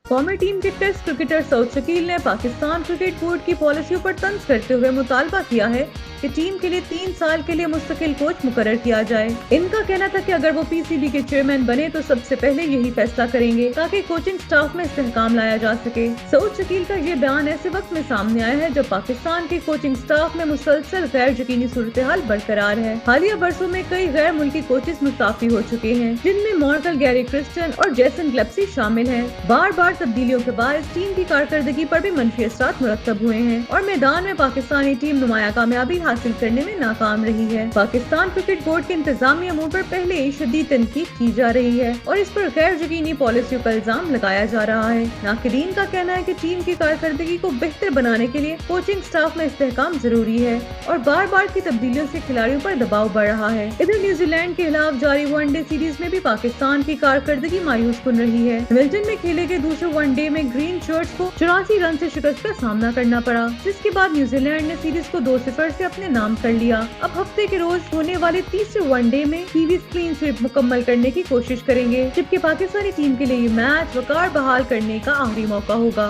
قومی ٹیم کے test cricketer سعود شکیل نے پاکستان کرکٹ بورڈ کی پالیسیوں پر طنز کرتے ہوئے مطالبہ کیا ہے کہ ٹیم کے لیے 3 سال کے لیے مستقل کوچ مقرر کیا جائے۔ ان کا کہنا تھا کہ اگر وہ پی سی بی کے چیئرمین بنے تو سب سے پہلے یہی فیصلہ کریں گے تاکہ کوچنگ سٹاف میں استحکام لایا جا سکے۔ سعود شکیل کا یہ بیان ایسے وقت میں سامنے آیا ہے جب پاکستان کے کوچنگ سٹاف میں مسلسل غیر یقینی صورتحال برقرار ہے۔ حالیہ برسوں میں کئی غیر ملکی کوچز مستعفی ہو چکے ہیں، جن میں مارکل گیری کرسچن اور جیسن گلیپسی شامل ہیں۔ بار بار تبدیلیوں کے باعث ٹیم کی کارکردگی پر بھی منفی اثرات مرتب ہوئے ہیں اور میدان میں پاکستانی ٹیم نمایاں کامیابی حاصل کرنے میں ناکام رہی ہے۔ پاکستان کرکٹ بورڈ کے انتظامی امور پر پہلے ہی شدید تنقید کی جا رہی ہے اور اس پر غیر یقینی پالیسیوں کا الزام لگایا جا رہا ہے۔ ناقدین کا کہنا ہے کہ ٹیم کی کارکردگی کو بہتر بنانے کے لیے کوچنگ سٹاف میں استحکام ضروری ہے اور بار بار کی تبدیلیوں سے کھلاڑیوں پر دباؤ بڑھ رہا ہے۔ ادھر نیوزی لینڈ کے خلاف جاری ون ڈے سیریز میں بھی پاکستان کی کارکردگی مایوس کن رہی ہے۔ ہیملٹن میں کھیلے گئے دوسرے ون ڈے میں گرین شرٹس کو 84 رن سے شکست کا سامنا کرنا پڑا، جس کے بعد نیوزی لینڈ نے سیریز کو 2-0 سے اپنے نام کر لیا۔ اب ہفتے کے روز ہونے والے تیسرے ون ڈے میں کیویز کلین سویپ مکمل کرنے کی کوشش کریں گے، جبکہ پاکستانی ٹیم کے لیے یہ میچ وقار بحال کرنے کا آخری موقع ہوگا۔